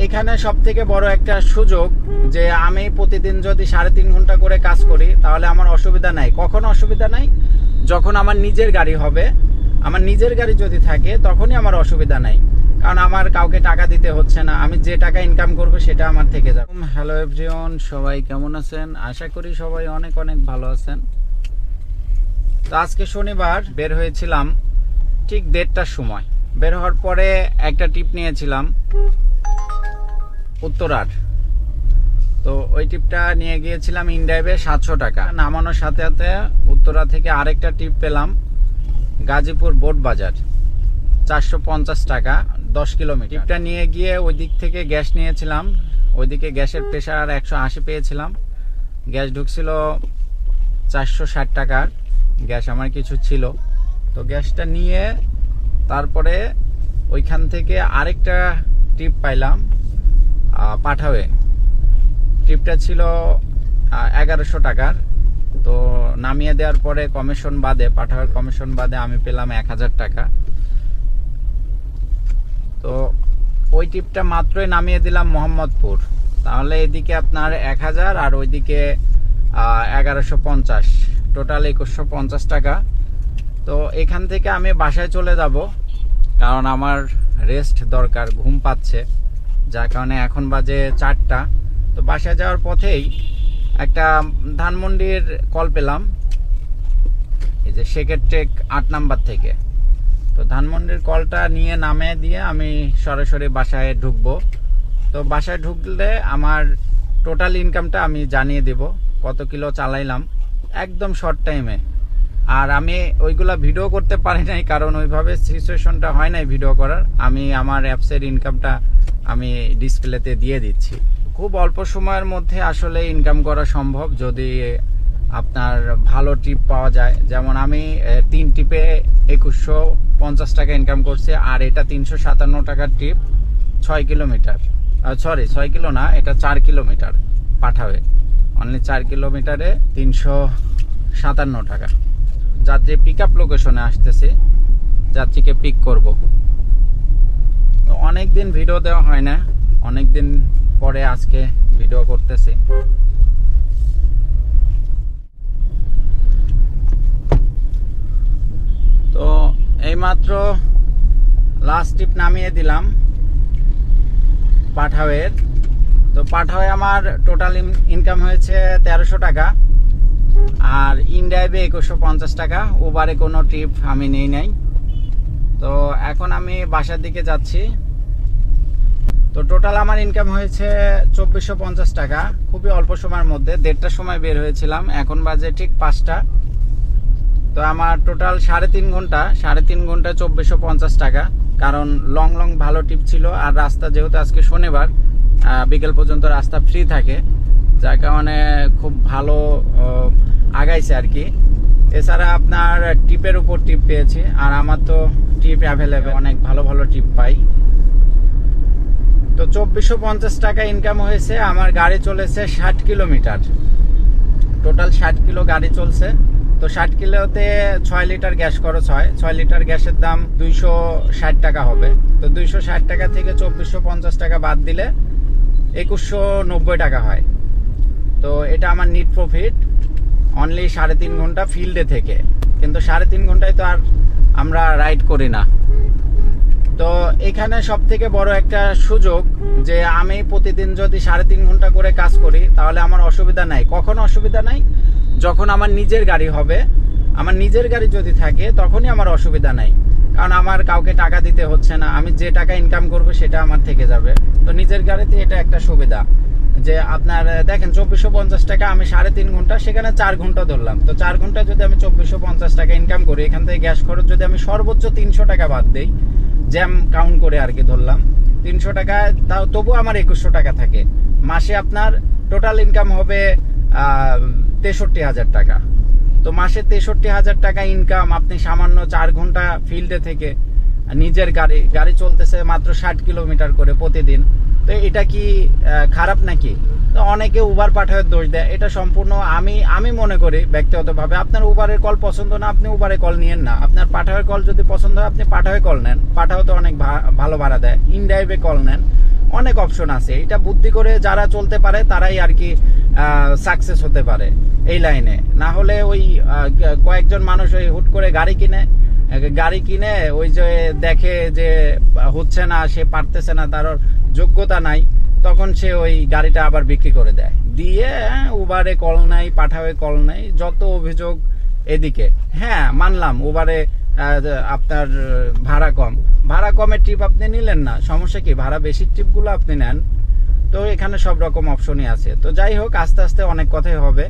এখানে সব থেকে বড় একটা সুযোগ যে আমি প্রতিদিন যদি 3.5 ঘন্টা করে কাজ করি তাহলে আমার অসুবিধা নাই। কখন অসুবিধা নাই? যখন আমার নিজের গাড়ি হবে, আমার নিজের গাড়ি যদি থাকে তখনই আমার অসুবিধা নাই, কারণ আমার কাউকে টাকা দিতে হচ্ছে না। আমি যে টাকা ইনকাম করব সেটা আমার থেকে যাবে। হ্যালো এভরিওয়ান, সবাই কেমন আছেন? আশা করি সবাই অনেক অনেক ভালো আছেন। তো আজকে শনিবার বের হয়েছিলাম ঠিক 1:30টার সময়। বের হওয়ার পরে একটা ট্রিপ নিয়েছিলাম উত্তরার। তো ওই ট্রিপটা নিয়ে গিয়েছিলাম ইনড্রাইভে 700 টাকা। নামানোর সাথে সাথে উত্তরা থেকে আরেকটা ট্রিপ পেলাম গাজীপুর বোট বাজার, 450 টাকা 10 কিলোমিটার। ট্রিপটা নিয়ে গিয়ে ওই দিক থেকে গ্যাস নিয়েছিলাম। ওইদিকে গ্যাসের প্রেশার 180 পেয়েছিলাম। গ্যাস ঢুকছিল 460 টাকার গ্যাস আমার কিছু ছিল। তো গ্যাসটা নিয়ে তারপরে ওইখান থেকে আরেকটা ট্রিপ পাইলাম পাঠাওয়ে। ট্রিপটা ছিল 1100 টাকার। তো নামিয়ে দেওয়ার পরে কমিশন বাদে, পাঠাওয়ের কমিশন বাদে আমি পেলাম 1000 টাকা। তো ওই ট্রিপটা মাত্রই নামিয়ে দিলাম মোহাম্মদপুর, তাহলে এদিকে আপনার 1000 আর ওইদিকে 1150, টোটাল 2150 টাকা। তো এখান থেকে আমি বাসায় চলে যাব, কারণ আমার রেস্ট দরকার, ঘুম পাচ্ছে, যার কারণে এখন বাজে 4টা। তো বাসায় যাওয়ার পথেই একটা ধানমন্ডির কল পেলাম, এই যে শেখের টেক 8 নাম্বার থেকে। তো ধানমন্ডির কলটা নিয়ে নামে দিয়ে আমি সরাসরি বাসায় ঢুকবো। তো বাসায় ঢুকলে আমার টোটাল ইনকামটা আমি জানিয়ে দেব, কত কিলো চালাইলাম একদম শর্ট টাইমে। আর আমি ওইগুলা ভিডিও করতে পারি নাই, কারণ ওইভাবে সিচুয়েশনটা হয় নাই ভিডিও করার। আমি আমার অ্যাপসের ইনকামটা আমি ডিসপ্লেতে দিয়ে দিচ্ছি। খুব অল্প সময়ের মধ্যে আসলে ইনকাম করা সম্ভব যদি আপনার ভালো টিপ পাওয়া যায়। যেমন আমি 3 টিপে 2150 টাকা ইনকাম করছি, আর এটা 357 টাকার ট্রিপ, 6 কিলোমিটার, সরি 6 কিলো না, এটা 4 কিলোমিটার পাঠাবে। অনলি 4 কিলোমিটারে 357 টাকা। যাত্রী পিক আপ লোকেশনে আসতেছে, যাত্রীকে পিক করব। তো অনেক দিন ভিডিও দেওয়া হয় না, অনেক দিন পরে আজকে ভিডিও করতেছি। তো এইমাত্র লাস্ট ট্রিপ নামিয়ে দিলাম পাঠাওয়ের। তো পাঠাওয়ে আমার টোটাল ইনকাম হয়েছে 1300 টাকা, আর ইনড্রাইভে 2150 টাকা। ওভারে কোনো ট্রিপ আমি নেই নাই। তো এখন আমি বাসার দিকে যাচ্ছি। তো টোটাল আমার ইনকাম হয়েছে 2450 টাকা, খুবই অল্প সময়ের মধ্যে। 1:30টার সময় বের হয়েছিলাম, এখন বাজে ঠিক 5টা। তো আমার টোটাল 3.5 ঘন্টা 2450 টাকা, কারণ লং লং ভালো টিপ ছিল। আর রাস্তা যেহেতু আজকে শনিবার, বিকেল পর্যন্ত রাস্তা ফ্রি থাকে, যার কারণে খুব ভালো আগাইছে আর কি। এছাড়া আপনার টিপের উপর টিপ পেয়েছি, আর আমার তো টিপ অ্যাভেলেবেল, অনেক ভালো ভালো টিপ পাই। তো 2450 টাকা ইনকাম হয়েছে। আমার গাড়ি চলেছে 60 কিলোমিটার, টোটাল 60 কিলো গাড়ি চলছে। তো 60 কিলোতে 6 লিটার গ্যাস খরচ হয়। 6 লিটার গ্যাসের দাম 260 টাকা হবে। তো 260 টাকা থেকে 2450 টাকা বাদ দিলে 2190 টাকা হয়। তো এটা আমার নিট প্রফিট অনলি 3.5 ঘন্টা ফিল্ডে থেকে। কিন্তু 3.5 ঘন্টায় তো আর আমরা রাইড করি না। তো এখানে সব থেকে বড় একটা সুযোগ যে আমি প্রতিদিন যদি 3.5 ঘন্টা করে কাজ করি তাহলে আমার অসুবিধা নাই। কখন অসুবিধা নাই? যখন আমার নিজের গাড়ি হবে, আমার নিজের গাড়ি যদি থাকে তখনই আমার অসুবিধা নাই, কারণ আমার কাউকে টাকা দিতে হচ্ছে না। আমি যে টাকা ইনকাম করব সেটা আমার থেকে যাবে। তো নিজের গাড়িতে এটা একটা সুবিধা যে আপনার দেখেন 2450 টাকা, আমি 3.5 ঘন্টা, সেখানে 4 ঘন্টা ধরলাম। তো 4 ঘন্টা যদি আমি 2450 টাকা ইনকাম করি, এখান থেকে গ্যাস খরচ যদি আমি সর্বোচ্চ 300 টাকা বাদ দিই, জ্যাম কাউন্ট করে আর কি ধরলাম 300 টাকা, তাও তবু আমার 2100 টাকা থাকে। মাসে আপনার টোটাল ইনকাম হবে 63,000 টাকা। তো মাসে 63,000 টাকা ইনকাম আপনি সামান্য 4 ঘন্টা ফিল্ডে থেকে, নিজের গাড়ি চলতেছে মাত্র 60 কিলোমিটার করে প্রতিদিন। তো এটা কি খারাপ নাকি? তো অনেকে উবার পাঠাওয়ের দোষ দেয়, এটা সম্পূর্ণ আমি মনে করি ব্যক্তিগতভাবে, আপনার উবারের কল পছন্দ না, আপনি উবারে কল নিয়েন না। আপনার পাঠাওয়ের কল যদি পছন্দ হয়, আপনি পাঠাওয়ে কল নেন। পাঠাও তো অনেক ভালো ভাড়া দেয়। ইনড্রাইভে কল নেন, অনেক অপশন আছে। এটা বুদ্ধি করে যারা চলতে পারে তারাই আর কি সাকসেস হতে পারে এই লাইনে। না হলে ওই কয়েকজন মানুষ ওই হুট করে গাড়ি কিনে ওই যে দেখে যে হচ্ছে না, সে পারতেছে না, তার যোগ্যতা নাই, তখন সে ওই গাড়িটা আবার বিক্রি করে দেয়, দিয়ে উবারে কল নাই, পাঠাওয়ে কল নাই, যত অভিযোগ এদিকে। হ্যাঁ মানলাম উবারে আপনার ভাড়া কমের ট্রিপ আপনি নিলেন না, সমস্যা কি, ভাড়া বেশি ট্রিপগুলো আপনি নেন। তো এখানে সব রকম অপশনই আছে। তো যাই হোক, আস্তে আস্তে অনেক কথাই হবে।